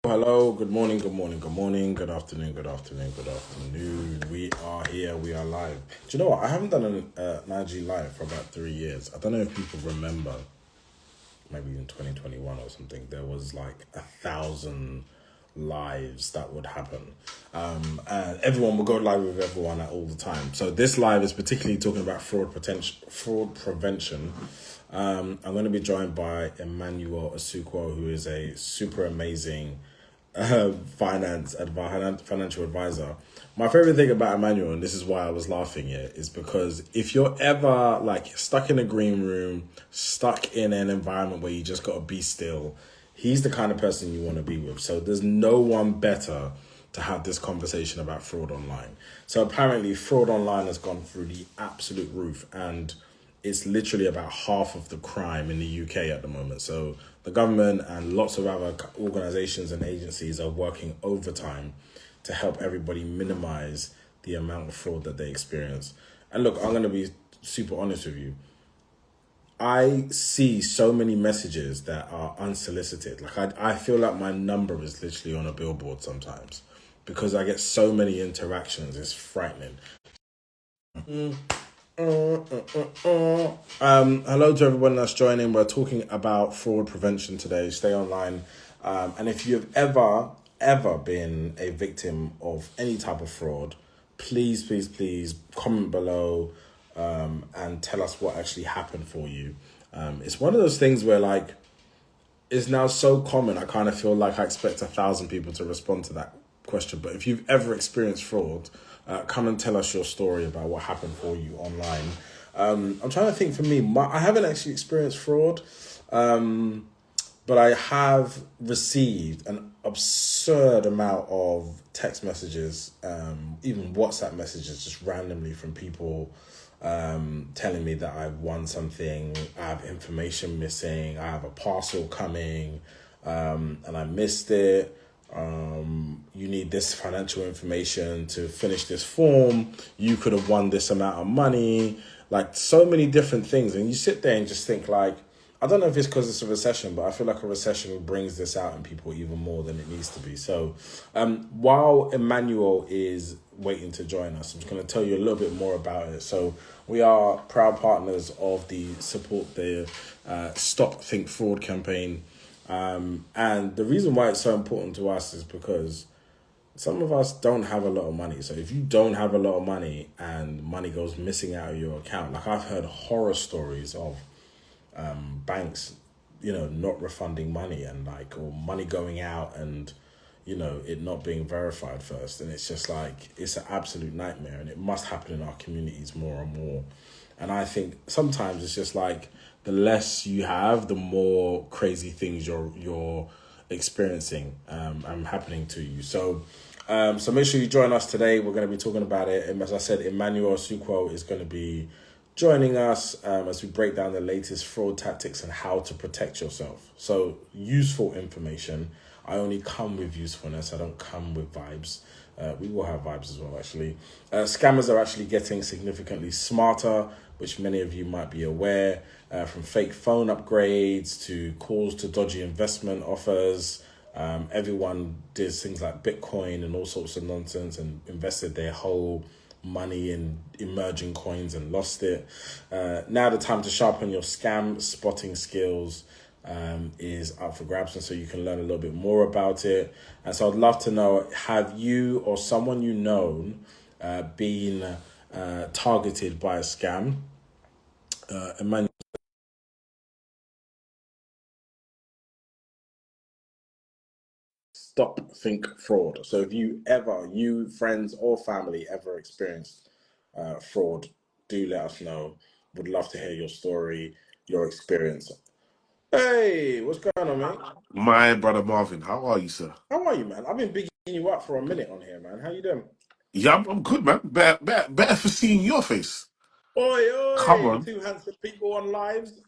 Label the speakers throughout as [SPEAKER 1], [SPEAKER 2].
[SPEAKER 1] Hello, good morning, good morning, good morning, good afternoon, good afternoon, good afternoon. We are here, we are live. Do you know what? I haven't done an IG live for about 3 years. I don't know if people remember, maybe in 2021 or something, there was like 1,000 lives that would happen. And everyone will go live with everyone at all the time. So this live is particularly talking about fraud prevention. I'm going to be joined by Emmanuel Asukwo, who is a super amazing financial advisor. My favorite thing about Emmanuel, and this is why I was laughing here, is because if you're ever like stuck in a green room, stuck in an environment where you just got to be still, he's the kind of person you want to be with. So there's no one better to have this conversation about fraud online. So apparently fraud online has gone through the absolute roof, and it's literally about half of the crime in the UK at the moment. So the government and lots of other organizations and agencies are working overtime to help everybody minimize the amount of fraud that they experience. And look, I'm going to be super honest with you. I see so many messages that are unsolicited. Like I feel like my number is literally on a billboard sometimes because I get so many interactions. It's frightening. Hello to everyone that's joining. We're talking about fraud prevention today. Stay online. And if you've ever been a victim of any type of fraud, please comment below and tell us what actually happened for you. It's one of those things where like it's now so common. I kind of feel like I expect 1,000 people to respond to that question. But if you've ever experienced fraud, come and tell us your story about what happened for you online. I'm trying to think for me. I haven't actually experienced fraud, but I have received an absurd amount of text messages, even WhatsApp messages, just randomly from people telling me that I've won something, I have information missing, I have a parcel coming, and I missed it. You need this financial information to finish this form. You could have won this amount of money. Like so many different things. And you sit there and just think like, I don't know if it's because it's a recession, but I feel like a recession brings this out in people even more than it needs to be. So while Emmanuel is waiting to join us, I'm just going to tell you a little bit more about it. So we are proud partners of the Support the Stop Think Fraud campaign. And the reason why it's so important to us is because some of us don't have a lot of money. So if you don't have a lot of money and money goes missing out of your account, like I've heard horror stories of banks, not refunding money and like, or money going out and, it not being verified first. And it's just like, it's an absolute nightmare and it must happen in our communities more and more. And I think sometimes it's just like the less you have, the more crazy things you're experiencing and happening to you. So make sure you join us today. We're going to be talking about it. And as I said, Emmanuel Sukwo is going to be joining us as we break down the latest fraud tactics and how to protect yourself. So useful information. I only come with usefulness. I don't come with vibes. We will have vibes as well, actually. Scammers are actually getting significantly smarter, which many of you might be aware, from fake phone upgrades to calls to dodgy investment offers. Everyone did things like Bitcoin and all sorts of nonsense and invested their whole money in emerging coins and lost it. Now the time to sharpen your scam spotting skills is up for grabs, and so you can learn a little bit more about it. And so I'd love to know, have you or someone you know been targeted by a scam? Emmanuel, stop, think fraud. So if you, friends or family ever experienced fraud, do let us know. Would love to hear your story, your experience. Hey, what's going on, mate?
[SPEAKER 2] My brother Marvin, how are you, sir?
[SPEAKER 1] How are you, man? I've been bigging you up for a minute on here, man. How you doing?
[SPEAKER 2] Yeah, I'm good, man. Better for seeing your face.
[SPEAKER 1] Oi,
[SPEAKER 2] Come
[SPEAKER 1] oi,
[SPEAKER 2] on.
[SPEAKER 1] two handsome people on lives.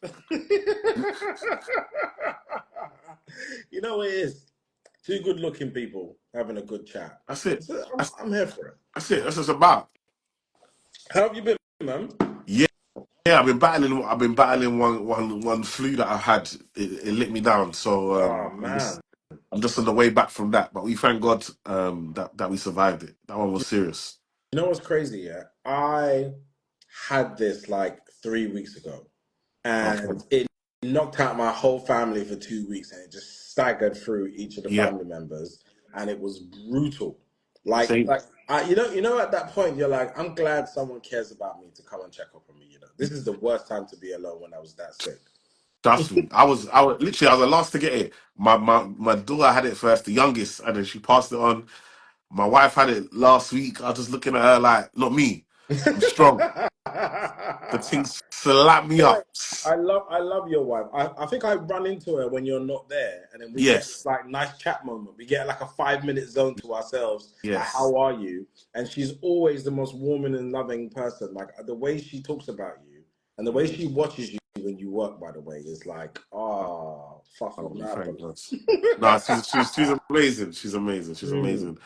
[SPEAKER 1] You know what it is? Two good-looking people having a good chat.
[SPEAKER 2] That's it.
[SPEAKER 1] So I'm,
[SPEAKER 2] That's,
[SPEAKER 1] I'm here for it.
[SPEAKER 2] that's it. That's what it's about.
[SPEAKER 1] How have you been, man?
[SPEAKER 2] Yeah, yeah. I've been battling one flu that I had. It let me down. So
[SPEAKER 1] Oh
[SPEAKER 2] I'm just
[SPEAKER 1] man.
[SPEAKER 2] I'm just on the way back from that, but we thank God that we survived it. That one was serious.
[SPEAKER 1] You know what's crazy? Yeah, I had this like 3 weeks ago,
[SPEAKER 2] Okay.
[SPEAKER 1] and it knocked out my whole family for 2 weeks, and it just staggered through each of the
[SPEAKER 2] Yeah.
[SPEAKER 1] family members, and it was brutal. Like,
[SPEAKER 2] Same.
[SPEAKER 1] like at that point, you're like, I'm glad someone cares about me to come and check up on me. This is the worst time to be alone when I was that sick.
[SPEAKER 2] Trust me. I was literally, I was the last to get it. My daughter had it first, the youngest, and then she passed it on. My wife had it last week. I was just looking at her like, not me. I'm strong. The thing slapped me
[SPEAKER 1] Like,
[SPEAKER 2] up.
[SPEAKER 1] I love your wife. I think I run into her when you're not there, and then we get this
[SPEAKER 2] Yes.
[SPEAKER 1] like nice chat moment. We get like a 5 minute zone to ourselves. Like,
[SPEAKER 2] Yes.
[SPEAKER 1] how are you? And she's always the most warming and loving person. Like the way she talks about you and the way she watches you when you work, by the way, is like, oh, fuck
[SPEAKER 2] Oh,
[SPEAKER 1] off
[SPEAKER 2] we
[SPEAKER 1] now,
[SPEAKER 2] thank
[SPEAKER 1] bro.
[SPEAKER 2] God. No, she's amazing. She's amazing. She's
[SPEAKER 1] Mm.
[SPEAKER 2] amazing,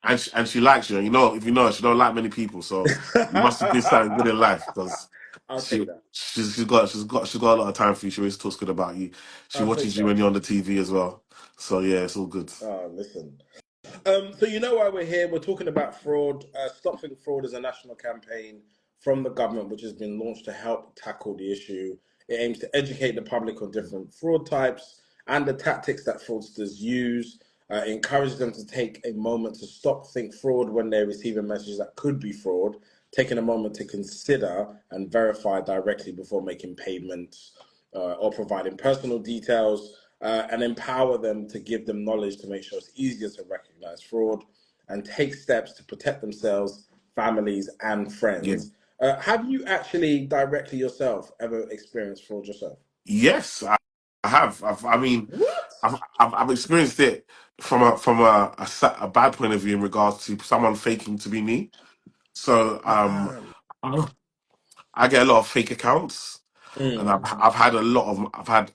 [SPEAKER 2] and she likes you. And you know, if you know her, she don't like many people. So you must have did something good in life because
[SPEAKER 1] I'll take that.
[SPEAKER 2] she's got a lot of time for you. She always talks good about you. She
[SPEAKER 1] I'll take
[SPEAKER 2] watches you
[SPEAKER 1] that.
[SPEAKER 2] when you're on the TV as well. So yeah, it's all good.
[SPEAKER 1] Oh, listen. So you know why we're here? We're talking about fraud. Stopping Fraud is a national campaign from the government which has been launched to help tackle the issue. It aims to educate the public on different fraud types and the tactics that fraudsters use. It encourages them to take a moment to stop, think fraud when they receive a message that could be fraud, taking a moment to consider and verify directly before making payments or providing personal details, and empower them to give them knowledge to make sure it's easier to recognize fraud and take steps to protect themselves, families, and
[SPEAKER 2] Yeah.
[SPEAKER 1] friends. Have you actually directly yourself ever experienced fraud yourself?
[SPEAKER 2] Yes, I have. I mean,
[SPEAKER 1] What?
[SPEAKER 2] I've experienced it from a bad point of view in regards to someone faking to be me. So
[SPEAKER 1] Man.
[SPEAKER 2] I get a lot of fake accounts, and
[SPEAKER 1] Mm.
[SPEAKER 2] I've had a lot of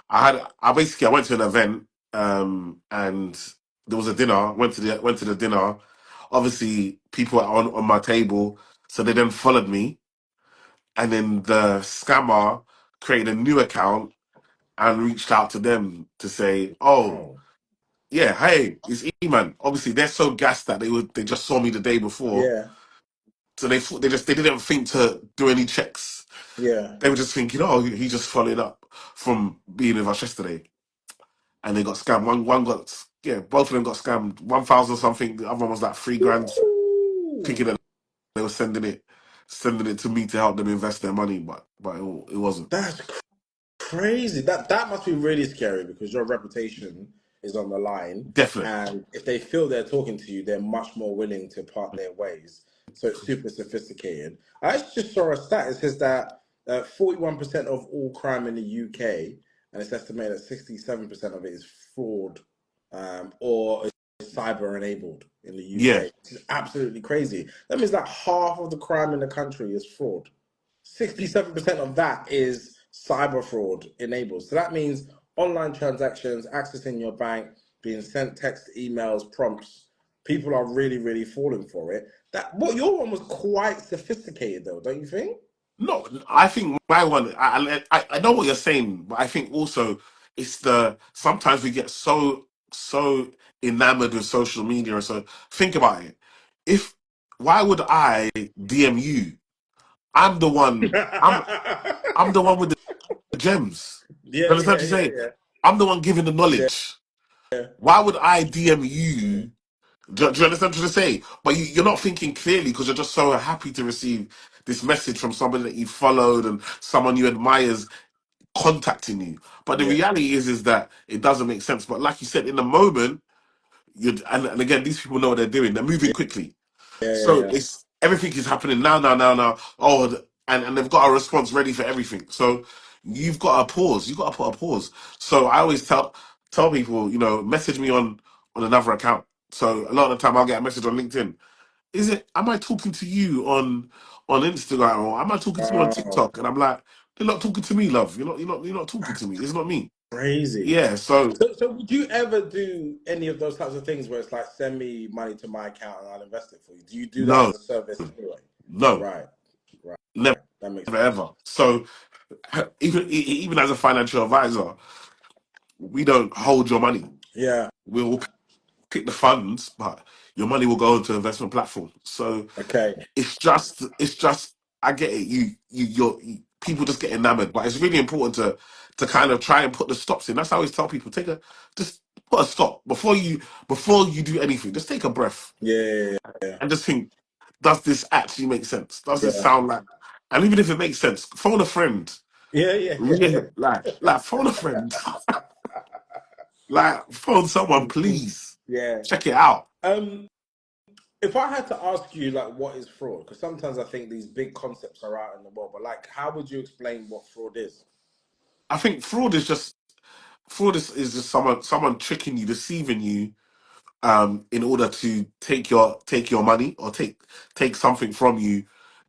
[SPEAKER 2] I basically I went to an event and there was a dinner. Went to the dinner. Obviously, people are on my table, so they then followed me, and then the scammer created a new account and reached out to them to say, "Oh,
[SPEAKER 1] Oh.
[SPEAKER 2] yeah, hey, it's E-Man." Obviously, they're so gassed that they just saw me the day before,
[SPEAKER 1] Yeah.
[SPEAKER 2] so they didn't think to do any checks.
[SPEAKER 1] Yeah.
[SPEAKER 2] They were just thinking, "Oh, he just followed up from being with us yesterday," and they got scammed. One got yeah, both of them got scammed. 1,000 something. The other one was like 3 grand, thinking
[SPEAKER 1] Ooh.
[SPEAKER 2] that they were sending it to me to help them invest their money, but it wasn't.
[SPEAKER 1] That's crazy. That must be really scary because your reputation is on the line,
[SPEAKER 2] Definitely,
[SPEAKER 1] and if they feel they're talking to you, they're much more willing to part their ways. So it's super sophisticated. I actually just saw a stat. It says that 41% of all crime in the UK, and it's estimated that 67% of it is fraud, or is cyber enabled in the
[SPEAKER 2] yeah.
[SPEAKER 1] UK. It's absolutely crazy. That means that half of the crime in the country is fraud. 67% of that is cyber fraud enabled. So that means online transactions, accessing your bank, being sent text, emails, prompts. People are really, really falling for it. Your one was quite sophisticated though, don't you think?
[SPEAKER 2] No, I think my one. I know what you're saying, but I think also it's the sometimes we get so enamored with social media, and so think about it. If why would I DM you? I'm the one.
[SPEAKER 1] yeah,
[SPEAKER 2] I'm the one with the gems.
[SPEAKER 1] yeah,
[SPEAKER 2] You understand what
[SPEAKER 1] yeah,
[SPEAKER 2] I'm saying?
[SPEAKER 1] yeah.
[SPEAKER 2] I'm the one giving the
[SPEAKER 1] Yeah.
[SPEAKER 2] knowledge. Why would I DM
[SPEAKER 1] Mm.
[SPEAKER 2] you? Do you understand what I'm trying to say? But you're not thinking clearly because you're just so happy to receive this message from somebody that you followed and someone you admires contacting you. But the
[SPEAKER 1] Yeah.
[SPEAKER 2] reality is that it doesn't make sense. But like you said, in the moment, and again, these people know what they're doing. They're moving
[SPEAKER 1] Yeah.
[SPEAKER 2] quickly.
[SPEAKER 1] Yeah.
[SPEAKER 2] So
[SPEAKER 1] Yeah.
[SPEAKER 2] it's everything is happening now. Oh, and they've got a response ready for everything. So you've got to pause. You've got to put a pause. So I always tell people, message me on another account. So a lot of the time I'll get a message on LinkedIn. Am I talking to you on Instagram or am I talking to you on
[SPEAKER 1] Oh,
[SPEAKER 2] TikTok? And I'm like, they're not talking to me, love. You're not talking to
[SPEAKER 1] that's
[SPEAKER 2] me. It's not me.
[SPEAKER 1] crazy.
[SPEAKER 2] Yeah. So
[SPEAKER 1] So would you ever do any of those types of things where it's like send me money to my account and I'll invest it for you? Do you do that
[SPEAKER 2] no,
[SPEAKER 1] as a service anyway?
[SPEAKER 2] no,
[SPEAKER 1] Right, right,
[SPEAKER 2] never,
[SPEAKER 1] right. That makes sense.
[SPEAKER 2] ever. So even as a financial advisor, we don't hold your money.
[SPEAKER 1] Yeah.
[SPEAKER 2] We'll pick the funds, but your money will go into investment platform. So
[SPEAKER 1] Okay.
[SPEAKER 2] it's just I get it. People just get enamored, but it's really important to kind of try and put the stops in. That's how I always tell people: just put a stop before you do anything. Just take a breath
[SPEAKER 1] Yeah. Yeah.
[SPEAKER 2] and just think: does this actually make sense? Does this
[SPEAKER 1] Yeah.
[SPEAKER 2] sound like? And even if it makes sense, phone a friend.
[SPEAKER 1] Yeah. Yeah.
[SPEAKER 2] Really, like phone a friend. Like phone someone,
[SPEAKER 1] Yeah.
[SPEAKER 2] please.
[SPEAKER 1] Yeah.
[SPEAKER 2] Check it out.
[SPEAKER 1] Um, if I had to ask you, like, what is fraud? Because sometimes I think these big concepts are out in the world, but like, how would you explain what fraud is?
[SPEAKER 2] I think fraud is just someone tricking you, deceiving you, in order to take your money or take something from you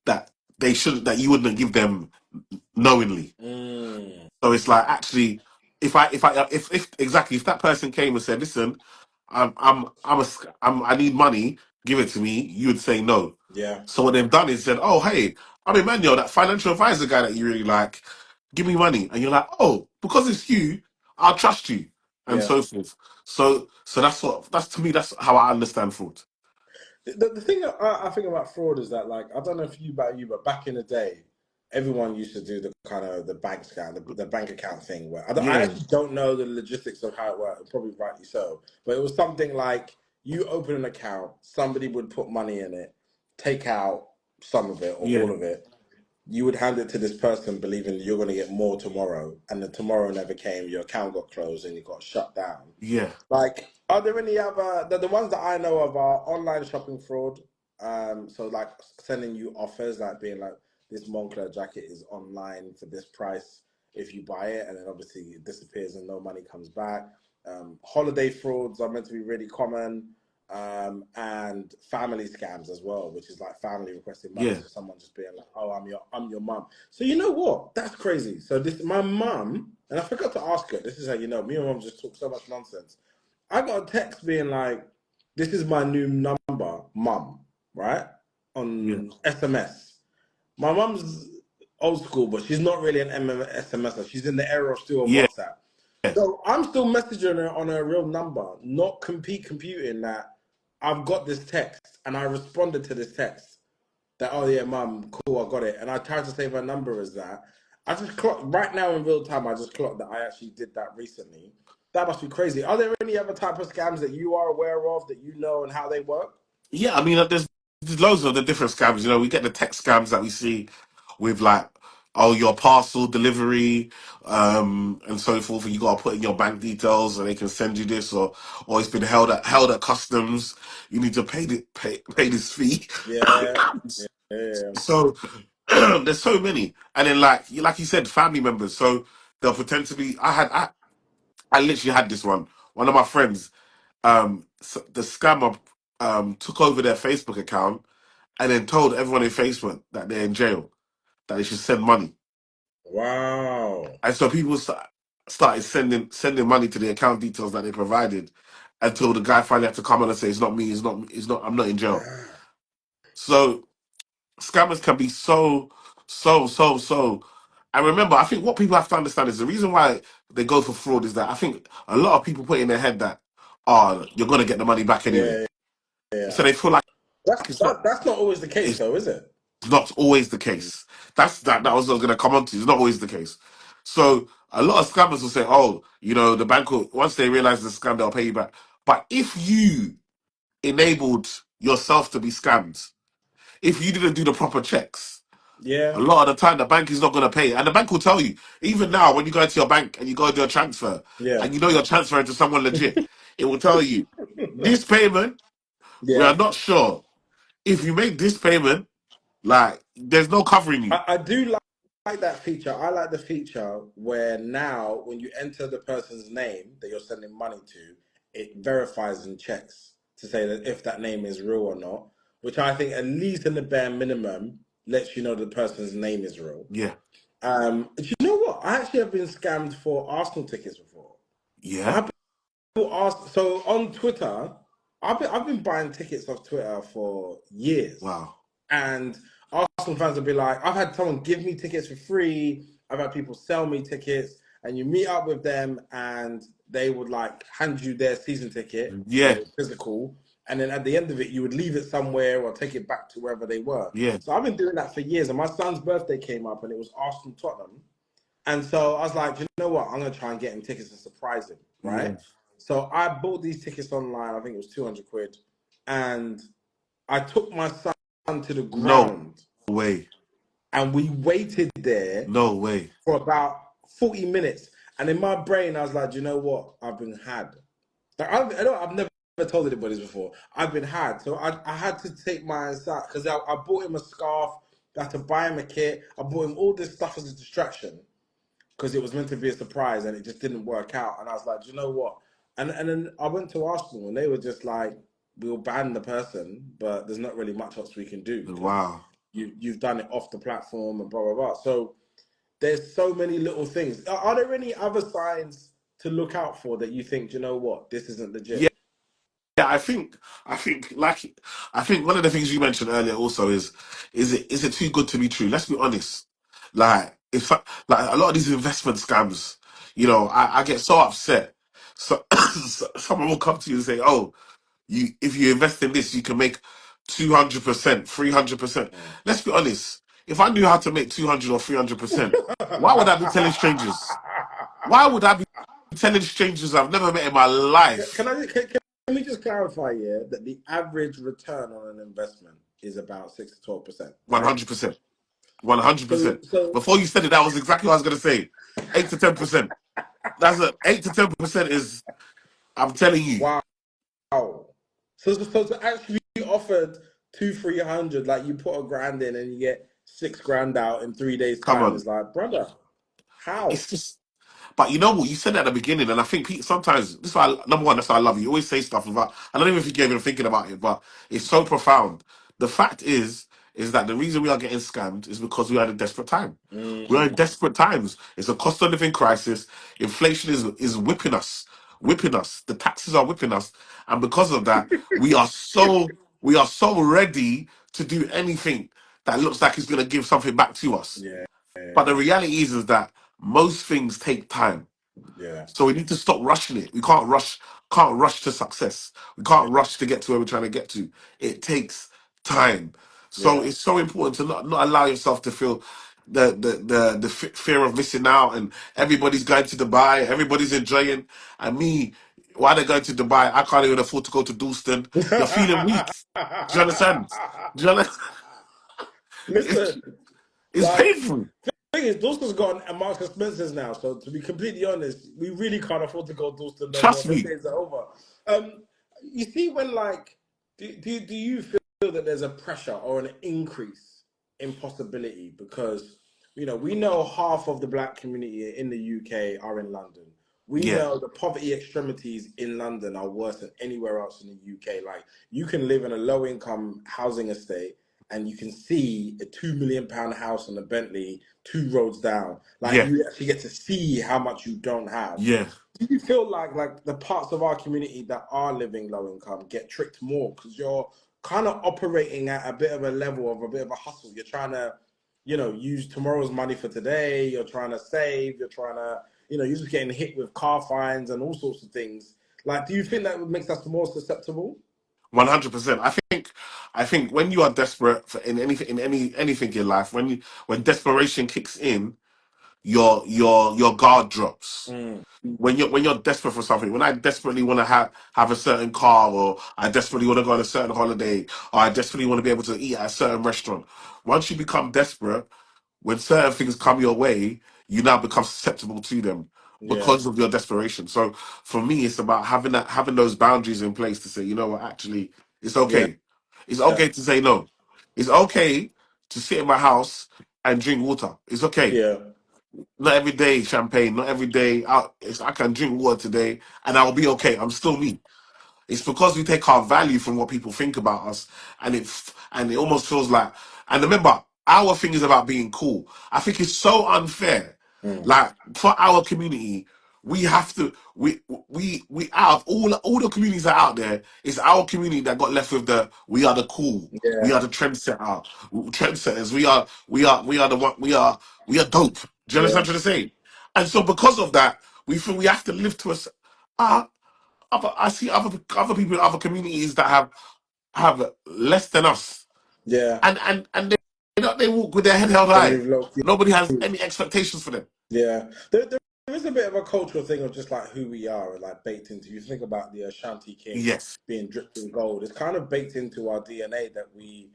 [SPEAKER 2] that that you wouldn't give them knowingly.
[SPEAKER 1] Mm,
[SPEAKER 2] So it's like actually, if exactly if that person came and said, "Listen, I need money, give it to me," you would say no.
[SPEAKER 1] yeah.
[SPEAKER 2] So what they've done is said, "Oh, hey, I'm Emmanuel, that financial advisor guy that you really like. Give me money," and you're like, "Oh, because it's you, I'll trust you," and
[SPEAKER 1] Yeah.
[SPEAKER 2] so forth. So that's to me that's how I understand fraud.
[SPEAKER 1] The thing that I think about fraud is that, like, I don't know if you about you, but back in the day, everyone used to do the kind of the bank scan, the bank account thing. Where I
[SPEAKER 2] Yeah,
[SPEAKER 1] actually don't know the logistics of how it worked, probably rightly so, but it was something like you open an account, somebody would put money in it, take out some of it or
[SPEAKER 2] yeah,
[SPEAKER 1] all of it. You would hand it to this person, believing that you're going to get more tomorrow, and the tomorrow never came. Your account got closed and you got shut down.
[SPEAKER 2] yeah,
[SPEAKER 1] Like, are there any other? The ones that I know of are online shopping fraud. So like sending you offers, like being like, this Moncler jacket is online for this price if you buy it, and then obviously it disappears and no money comes back. Holiday frauds are meant to be really common, and family scams as well, which is like family requesting money.
[SPEAKER 2] yeah,
[SPEAKER 1] So someone just being like, "Oh, I'm your mum." So you know what? That's crazy. So this my mum, and I forgot to ask her. This is how you know me and mum just talk so much nonsense. I got a text being like, "This is my new number, mum," right?
[SPEAKER 2] yeah,
[SPEAKER 1] On SMS. My mum's old school, but she's not really an SMSer. She's in the era of still of
[SPEAKER 2] yeah,
[SPEAKER 1] WhatsApp. So I'm still messaging her on her real number, not computing that I've got this text and I responded to this text that, "Oh yeah, mum, cool, I got it," and I tried to save her number as that. I just clocked right now in real time. I just clocked that I actually did that recently. That must be crazy. Are there any other type of scams that you are aware of that you know and how they work?
[SPEAKER 2] yeah. I mean, there's loads of the different scams. We get the tech scams that we see with like, oh, your parcel delivery, and so forth, and you got to put in your bank details, and they can send you this, or it's been held at customs. You need to pay this fee.
[SPEAKER 1] Yeah, yeah,
[SPEAKER 2] So there's so many, and then like you said, family members. So they'll pretend to be. I literally had this one. One of my friends, the scammer took over their Facebook account and then told everyone in Facebook that they're in jail, that they should send money.
[SPEAKER 1] wow.
[SPEAKER 2] And so people started sending money to the account details that they provided, until the guy finally had to come on and say, "It's not me. It's not. I'm not in jail."
[SPEAKER 1] Ah,
[SPEAKER 2] So scammers can be so. And remember, I think what people have to understand is the reason why they go for fraud is that I think a lot of people put in their head that, oh, you're gonna get the money back anyway.
[SPEAKER 1] yeah, yeah.
[SPEAKER 2] So they feel like it's not
[SPEAKER 1] That's not always the case,
[SPEAKER 2] it's
[SPEAKER 1] though, is it?
[SPEAKER 2] not always the case. That was what I was gonna come on to. It's not always the case. So a lot of scammers will say, oh, the bank will, once they realize the scam, they'll pay you back. But if you enabled yourself to be scammed, if you didn't do the proper checks, a
[SPEAKER 1] Yeah,
[SPEAKER 2] lot of the time the bank is not going to pay. And the bank will tell you, even now, when you go into your bank and you go do a transfer,
[SPEAKER 1] yeah,
[SPEAKER 2] and you're transferring to someone legit, it will tell you, this payment, we are
[SPEAKER 1] yeah.
[SPEAKER 2] not sure. If you make this payment, like, there's no covering you.
[SPEAKER 1] I do like that feature. I like the feature where now, when you enter the person's name that you're sending money to, it verifies and checks to say that if that name is real or not, which I think, at least in the bare minimum, lets you know the person's name is real.
[SPEAKER 2] Yeah.
[SPEAKER 1] Do you know what? I actually have been scammed for Arsenal tickets before.
[SPEAKER 2] Yeah.
[SPEAKER 1] I've been asked, so on Twitter, I've been buying tickets off Twitter for years,
[SPEAKER 2] Wow.
[SPEAKER 1] and Arsenal fans will be like, I've had someone give me tickets for free. I've had people sell me tickets, and you meet up with them, and they would like hand you their season ticket,
[SPEAKER 2] Yeah,
[SPEAKER 1] so physical, and then at the end of it, you would leave it somewhere or take it back to wherever they were.
[SPEAKER 2] yeah,
[SPEAKER 1] So I've been doing that for years, and my son's birthday came up, and it was Arsenal Tottenham, and so I was like, you know what, I'm gonna try and get him tickets and surprise him,
[SPEAKER 2] yeah.
[SPEAKER 1] right? So I bought these tickets online. I think it was 200 quid, and I took my son to the
[SPEAKER 2] No
[SPEAKER 1] ground,
[SPEAKER 2] way.
[SPEAKER 1] and we waited there
[SPEAKER 2] No way.
[SPEAKER 1] for about 40 minutes. And in my brain, I was like, you know what? I've been had. Like, I've never told anybody this before. I've been had. So I had to take my son because I bought him a scarf. I had to buy him a kit. I bought him all this stuff as a distraction because it was meant to be a surprise and it just didn't work out. And I was like, you know what? And then I went to Arsenal and they were just like, we'll ban the person, but there's not really much else we can do because
[SPEAKER 2] Wow.
[SPEAKER 1] you've done it off the platform and blah blah blah. So there's so many little things. Are there any other signs to look out for that you think, you know what, this isn't
[SPEAKER 2] Yeah,
[SPEAKER 1] legit?
[SPEAKER 2] yeah. I think one of the things you mentioned earlier also is it too good to be true? Let's be honest. Like a lot of these investment scams, I get so upset. So, someone will come to you and say, "Oh, if you invest in this, you can make 200%, 300%." Let's be honest. If I knew how to make 200 or 300%, why would I be telling strangers? Why would I be telling strangers I've never met in my life?
[SPEAKER 1] Can we just clarify here that the average return on an investment is about 6 to 12%, right?
[SPEAKER 2] 100%. 100%.
[SPEAKER 1] So
[SPEAKER 2] Before you said it, that was exactly what I was going to say. 8 to 10%. That's 8 to 10% is, I'm telling you,
[SPEAKER 1] wow. So to actually be offered 300, like you put a grand in and you get 6 grand out in 3 days'
[SPEAKER 2] come
[SPEAKER 1] time,
[SPEAKER 2] on.
[SPEAKER 1] is like, brother, how?
[SPEAKER 2] It's just, but you know what? You said at the beginning, and I think sometimes, this is why, number one, that's why I love you. You always say stuff about, I don't even think you're even thinking about it, but it's so profound. The fact is that the reason we are getting scammed is because we are in a desperate time. We are in
[SPEAKER 1] Mm,
[SPEAKER 2] desperate times. It's a cost of living crisis. Inflation is whipping us, whipping us. The taxes are whipping us, and because of that, we are so ready to do anything that looks like it's going to give something back to us.
[SPEAKER 1] yeah,
[SPEAKER 2] But the reality is that most things take time.
[SPEAKER 1] yeah,
[SPEAKER 2] So we need to stop rushing it. We can't rush to success. We can't rush to get to where we're trying to get to. It takes time. So
[SPEAKER 1] yeah.
[SPEAKER 2] it's so important to not allow yourself to feel the fear of missing out, and everybody's going to Dubai, everybody's enjoying, and me, why they're going to Dubai, I can't even afford to go to Dalston. You're feeling weak. Do you understand? Do you understand? It's,
[SPEAKER 1] Listen,
[SPEAKER 2] it's
[SPEAKER 1] like,
[SPEAKER 2] painful.
[SPEAKER 1] thing is, Dawson's got a Marks and Spencer's now, so to be completely honest, we really can't afford to go Dawson no more.
[SPEAKER 2] Trust
[SPEAKER 1] Those
[SPEAKER 2] me.
[SPEAKER 1] days are over. You see, when like, do you feel that there's a pressure or an increase in possibility because we know half of the black community in the UK are in London. We
[SPEAKER 2] Yeah,
[SPEAKER 1] know the poverty extremities in London are worse than anywhere else in the UK. Like you can live in a low income housing estate and you can see a £2 million house on a Bentley 2 roads down. Like
[SPEAKER 2] yeah,
[SPEAKER 1] you actually get to see how much you don't have.
[SPEAKER 2] yeah.
[SPEAKER 1] Do you feel like the parts of our community that are living low income get tricked more because you're kind of operating at a bit of a level of a bit of a hustle? You're trying to, use tomorrow's money for today. You're trying to save. You're trying to, you're just getting hit with car fines and all sorts of things. Like, do you think that makes us more susceptible?
[SPEAKER 2] 100%. I think when you are desperate for in anything in anything in life, when desperation kicks in, your guard drops.
[SPEAKER 1] Mm,
[SPEAKER 2] When you're desperate for something, when I desperately want to have a certain car, or I desperately want to go on a certain holiday, or I desperately want to be able to eat at a certain restaurant. Once you become desperate, when certain things come your way, you now become susceptible to them
[SPEAKER 1] yeah,
[SPEAKER 2] because of your desperation. So for me, it's about having those boundaries in place to say, you know what, actually, it's
[SPEAKER 1] yeah,
[SPEAKER 2] okay. It's
[SPEAKER 1] yeah,
[SPEAKER 2] okay to say no. It's okay to sit in my house and drink water. It's okay.
[SPEAKER 1] yeah,
[SPEAKER 2] Not every day champagne. Not every day out. I can drink water today, and I'll be okay. I'm still me. It's because we take our value from what people think about us, and it almost feels like. And remember, our thing is about being cool. I think it's so unfair.
[SPEAKER 1] mm,
[SPEAKER 2] Like for our community, we have to. We out of all the communities that are out there, it's our community that got left with the we are the cool. We
[SPEAKER 1] yeah,
[SPEAKER 2] are the trendsetters. We are the one. We are dope. Do you understand what
[SPEAKER 1] yeah,
[SPEAKER 2] I'm trying to say? And so because of that, we feel we have to live to us. I see other people in other communities that have less than us,
[SPEAKER 1] Yeah.
[SPEAKER 2] and they walk with their head held
[SPEAKER 1] They
[SPEAKER 2] high.
[SPEAKER 1] move low.
[SPEAKER 2] Nobody has any expectations for them.
[SPEAKER 1] Yeah, there is a bit of a cultural thing of just like who we are, like baked into. You think about the Ashanti king
[SPEAKER 2] Yes,
[SPEAKER 1] being dripped in gold. It's kind of baked into our DNA that we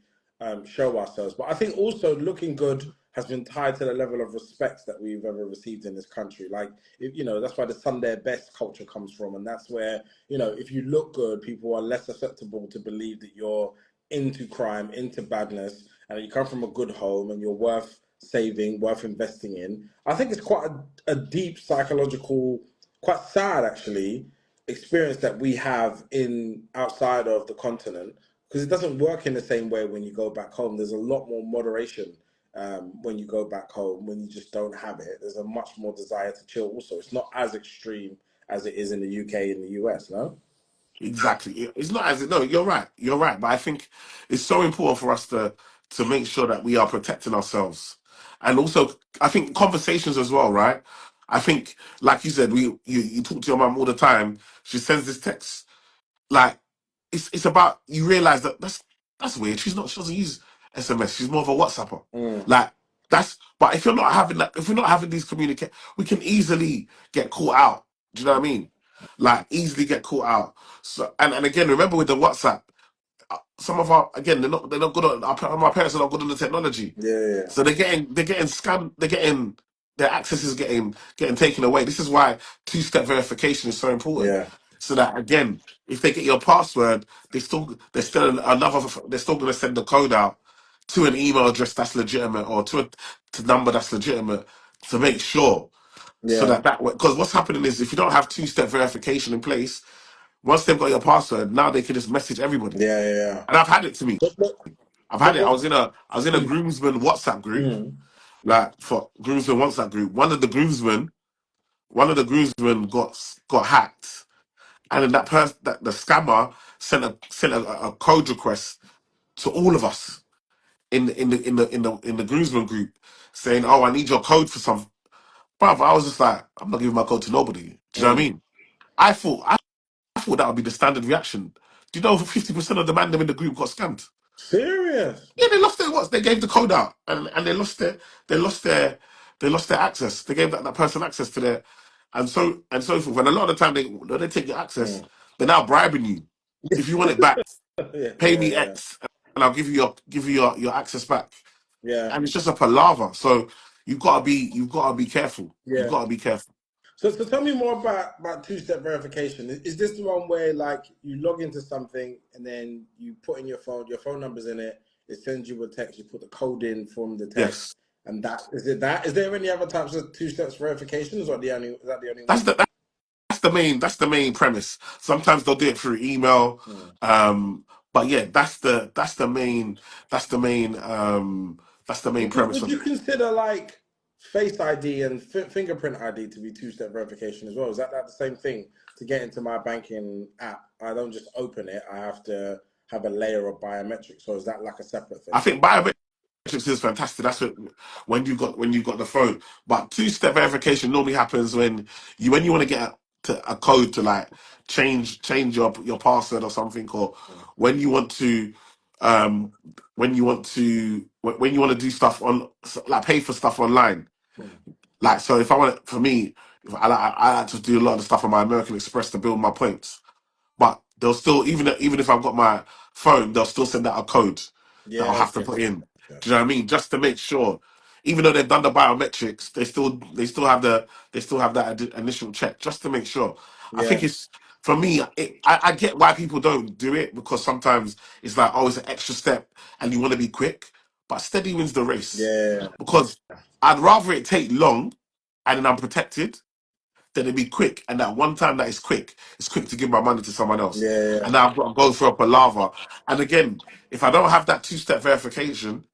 [SPEAKER 1] show ourselves. But I think also looking good has been tied to the level of respect that we've ever received in this country. Like, you know, that's where the Sunday best culture comes from, and that's where, you know, if you look good, people are less susceptible to believe that you're into crime, into badness, and you come from a good home and you're worth saving, worth investing in. I think it's quite a deep psychological, quite sad actually, experience that we have in outside of the continent, because it doesn't work in the same way when you go back home. There's a lot more moderation when you go back home, when you just don't have it. There's a much more desire to chill. Also, it's not as extreme as it is in the UK and the US. No.
[SPEAKER 2] exactly. It's not as no. You're right. You're right. But I think it's so important for us to make sure that we are protecting ourselves, and also I think conversations as well. Right. I think, like you said, you talk to your mum all the time. She sends this text. Like it's about you realize that that's weird. She doesn't use SMS. She's more of a WhatsApper.
[SPEAKER 1] Mm,
[SPEAKER 2] Like that's but if you're not having that, if we're not having these communicate, we can easily get caught out. Do you know what I mean? Like easily get caught out. So and again, remember with the WhatsApp, some of our again they're not good on my parents are not good on the technology.
[SPEAKER 1] yeah,
[SPEAKER 2] So they're getting scammed. Their access is getting taken away. This is why two-step verification is so important.
[SPEAKER 1] yeah,
[SPEAKER 2] So that again, if they get your password, they're still going to send the code out to an email address that's legitimate or to number that's legitimate to make sure. So
[SPEAKER 1] yeah,
[SPEAKER 2] that because what's happening is if you don't have two-step verification in place, once they've got your password, now they can just message everybody.
[SPEAKER 1] yeah, yeah, yeah.
[SPEAKER 2] And I've had it to me.
[SPEAKER 1] But,
[SPEAKER 2] I've had
[SPEAKER 1] but,
[SPEAKER 2] it.
[SPEAKER 1] but,
[SPEAKER 2] I was in a groomsman WhatsApp group,
[SPEAKER 1] mm,
[SPEAKER 2] like for groomsmen WhatsApp group. One of the groomsmen got hacked, and then that person, that the scammer sent a code request to all of us in the groomsmen group, saying, "Oh, I need your code for some." Bruv, I was just like, I'm not giving my code to nobody. Do you know what I
[SPEAKER 1] mm.
[SPEAKER 2] mean? I thought that would be the standard reaction. Do you know over 50% of the man them in the group got scammed?
[SPEAKER 1] Serious?
[SPEAKER 2] Yeah, they lost their what? They gave the code out, and they lost their they lost their access. They gave that person access to their and so forth. And a lot of the time when they take your access,
[SPEAKER 1] Mm.
[SPEAKER 2] they're now bribing you. If you want it back,
[SPEAKER 1] Yeah,
[SPEAKER 2] pay
[SPEAKER 1] yeah,
[SPEAKER 2] me
[SPEAKER 1] yeah,
[SPEAKER 2] X, and I'll give you your access back.
[SPEAKER 1] yeah,
[SPEAKER 2] And it's just a palaver. So you've got to be careful. You've
[SPEAKER 1] yeah.
[SPEAKER 2] got to be careful.
[SPEAKER 1] So tell me more about two-step verification. Is this the one where like you log into something and then you put in your phone number's in it, it sends you a text, you put the code in from the text,
[SPEAKER 2] Yes,
[SPEAKER 1] and that is it that? Is there any other types of two-steps verification? Is that the only
[SPEAKER 2] that's
[SPEAKER 1] one?
[SPEAKER 2] the main premise. Sometimes they'll do it through email,
[SPEAKER 1] Mm.
[SPEAKER 2] but yeah, that's the main premise
[SPEAKER 1] Would
[SPEAKER 2] of
[SPEAKER 1] you
[SPEAKER 2] it.
[SPEAKER 1] consider like Face ID and fingerprint ID to be two-step verification as well? Is that the same thing to get into my banking app? I don't just open it. I have to have a layer of biometrics. So is that like a separate
[SPEAKER 2] I
[SPEAKER 1] thing?
[SPEAKER 2] think biometrics is fantastic. That's when you got the phone. But two-step verification normally happens when you want to get a code to like change your password or something, or
[SPEAKER 1] Mm,
[SPEAKER 2] when you want to um when you want to do stuff on like pay for stuff online.
[SPEAKER 1] mm,
[SPEAKER 2] Like so, if I want for me, if I like to do a lot of the stuff on my American Express to build my points. But they'll still even if I've got my phone, they'll still send out a code that I'll
[SPEAKER 1] yeah,
[SPEAKER 2] have to
[SPEAKER 1] gotcha,
[SPEAKER 2] put in.
[SPEAKER 1] gotcha.
[SPEAKER 2] Do you know what I mean? Just to make sure, even though they've done the biometrics, they still have that initial check just to make sure. I think
[SPEAKER 1] Yeah,
[SPEAKER 2] it's for me. I get why people don't do it because sometimes it's like oh, it's an extra step and you want to be quick, but steady wins the race
[SPEAKER 1] yeah,
[SPEAKER 2] because I'd rather it take long and then I'm protected then it'd be quick. And that one time that it's quick to give my money to someone else.
[SPEAKER 1] yeah,
[SPEAKER 2] And now I've got to go through a palaver. And again, if I don't have that two-step verification,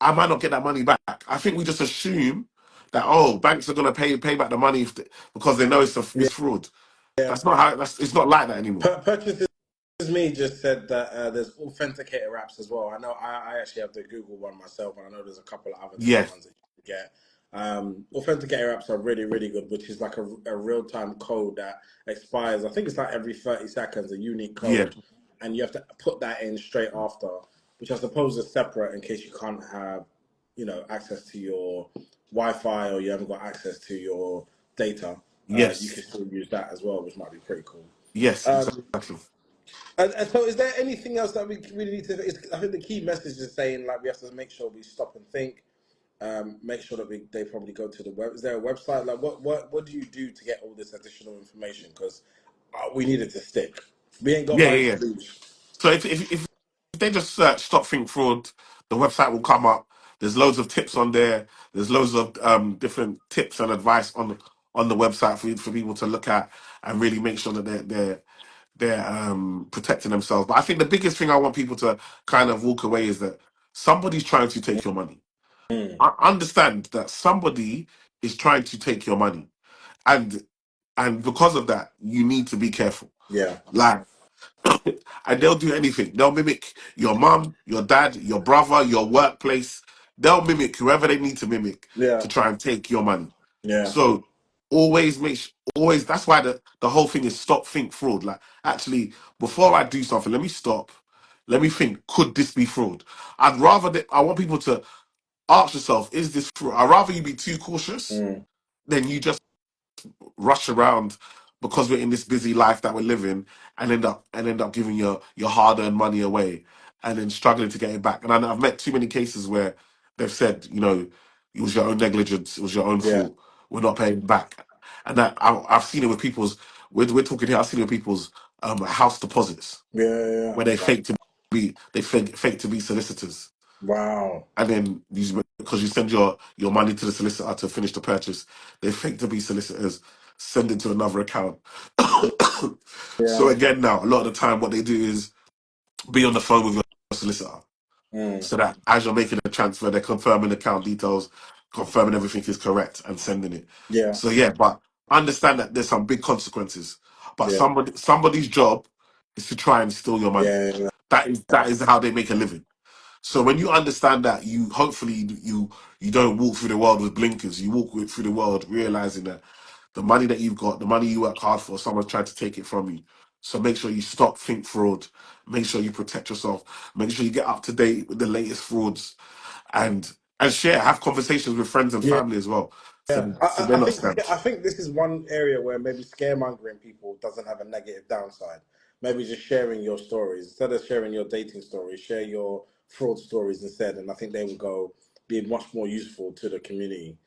[SPEAKER 2] I might not get that money back. I think we just assume that banks are gonna pay back the money because they know
[SPEAKER 1] yeah,
[SPEAKER 2] it's fraud.
[SPEAKER 1] yeah.
[SPEAKER 2] That's not how it's not like that anymore.
[SPEAKER 1] Purchases Me just said that there's authenticator apps as well. I know I actually have the Google one myself, and I know there's a couple of other different
[SPEAKER 2] Yeah.
[SPEAKER 1] ones that you can get. Authenticator apps are really, really good, which is like a real time code that expires. I think it's like every 30 seconds, a unique
[SPEAKER 2] Yeah.
[SPEAKER 1] code, and you have to put that in straight after, which I suppose is separate in case you can't have, access to your Wi-Fi or you haven't got access to your data. You
[SPEAKER 2] Yes.
[SPEAKER 1] can still use that as well, which might be pretty cool.
[SPEAKER 2] Yes.
[SPEAKER 1] Um,
[SPEAKER 2] Exactly.
[SPEAKER 1] and so, is there anything else that we really need to? I think the key message is saying like we have to make sure we stop and think. Make sure that they probably go to the web. Is there a website? Like, what do you do to get all this additional information? Because we need it to stick. We ain't got
[SPEAKER 2] Yeah.
[SPEAKER 1] mine
[SPEAKER 2] Yeah.
[SPEAKER 1] to
[SPEAKER 2] Yeah.
[SPEAKER 1] lose.
[SPEAKER 2] So if they just search "Stop Think Fraud," the website will come up. There's loads of tips on there. There's loads of different tips and advice on the website for people to look at and really make sure that they're protecting themselves. But I think the biggest thing I want people to kind of walk away is that somebody's trying to take your money.
[SPEAKER 1] Mm,
[SPEAKER 2] I understand that somebody is trying to take your money, and because of that, you need to be careful.
[SPEAKER 1] yeah,
[SPEAKER 2] Like, and they'll do anything. They'll mimic your mum, your dad, your brother, your workplace. They'll mimic whoever they need to mimic
[SPEAKER 1] yeah,
[SPEAKER 2] to try and take your money.
[SPEAKER 1] yeah,
[SPEAKER 2] So always always. That's why the whole thing is stop, think, fraud. Like, actually, before I do something, let me stop. Let me think. Could this be fraud? I want people to ask yourself, is this fraud? I'd rather you be too cautious
[SPEAKER 1] mm,
[SPEAKER 2] than you just rush around because we're in this busy life that we're living and end up giving your hard-earned money away and then struggling to get it back. And I've met too many cases where they've said, it was your own negligence, it was your own
[SPEAKER 1] yeah,
[SPEAKER 2] fault, we're not paying back. And that I've seen it with people's, we're talking here, I've seen it with people's house deposits
[SPEAKER 1] yeah, yeah, yeah.
[SPEAKER 2] where they fake to be solicitors,
[SPEAKER 1] Wow.
[SPEAKER 2] and then because you send your money to the solicitor to finish the purchase, they fake to be solicitors, send it to another account. So
[SPEAKER 1] Yeah.
[SPEAKER 2] again, now a lot of the time, what they do is be on the phone with your solicitor,
[SPEAKER 1] Mm,
[SPEAKER 2] so that as you're making a transfer, they're confirming account details, confirming everything is correct, and sending it.
[SPEAKER 1] yeah.
[SPEAKER 2] So yeah, but understand that there's some big consequences. But
[SPEAKER 1] Yeah.
[SPEAKER 2] somebody's job is to try and steal your money.
[SPEAKER 1] Yeah. Yeah.
[SPEAKER 2] That is how they make a living. So when you understand that, you hopefully you don't walk through the world with blinkers. You walk through the world realizing that the money that you've got, the money you work hard for, someone's tried to take it from you. So make sure you stop, think fraud. Make sure you protect yourself. Make sure you get up to date with the latest frauds, and share, have conversations with friends and
[SPEAKER 1] Yeah.
[SPEAKER 2] family as well.
[SPEAKER 1] Yeah,
[SPEAKER 2] So they're
[SPEAKER 1] I
[SPEAKER 2] not
[SPEAKER 1] think
[SPEAKER 2] scammed.
[SPEAKER 1] I think this is one area where maybe scaremongering people doesn't have a negative downside. Maybe just sharing your stories instead of sharing your dating stories, share your fraud stories instead, and I think they will go be much more useful to the community.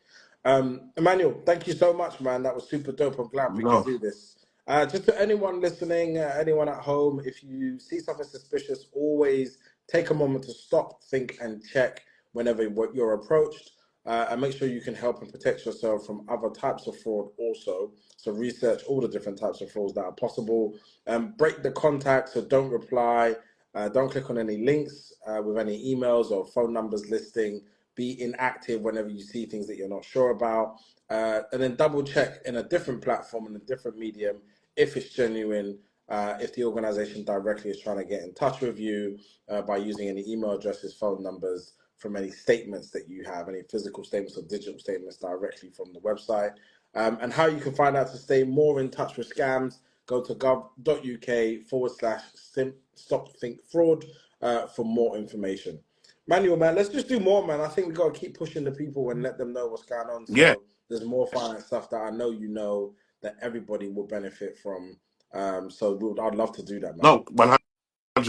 [SPEAKER 1] Emmanuel, thank you so much, man. That was super dope. I'm glad we could
[SPEAKER 2] No,
[SPEAKER 1] do this. Just to anyone listening, anyone at home, if you see something suspicious, always take a moment to stop, think, and check whenever you're approached. And make sure you can help and protect yourself from other types of fraud also. So research all the different types of frauds that are possible. Break the contact, so don't reply. Don't click on any links with any emails or phone numbers listing. Be inactive whenever you see things that you're not sure about. And then double check in a different platform, in a different medium, if it's genuine, if the organization directly is trying to get in touch with you by using any email addresses, phone numbers, from any statements that you have, any physical statements or digital statements directly from the website. And how you can find out to stay more in touch with scams, go to gov.uk/stop think fraud for more information. Manuel, man, let's just do more, man. I think we got to keep pushing the people and let them know what's going on.
[SPEAKER 2] yeah,
[SPEAKER 1] So there's more finance stuff that I know that everybody will benefit from. I'd love to do that, man.
[SPEAKER 2] no, 100,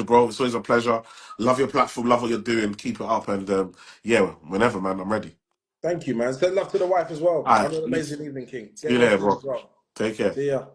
[SPEAKER 2] bro. It's always a pleasure. Love your platform. Love what you're doing. Keep it up, and yeah, whenever, man, I'm ready.
[SPEAKER 1] Thank you, man. Send love to the wife as well.
[SPEAKER 2] All
[SPEAKER 1] Have
[SPEAKER 2] right,
[SPEAKER 1] an amazing evening, King.
[SPEAKER 2] see
[SPEAKER 1] Get
[SPEAKER 2] you
[SPEAKER 1] well
[SPEAKER 2] later,
[SPEAKER 1] soon
[SPEAKER 2] bro.
[SPEAKER 1] as well.
[SPEAKER 2] Take care.
[SPEAKER 1] See ya.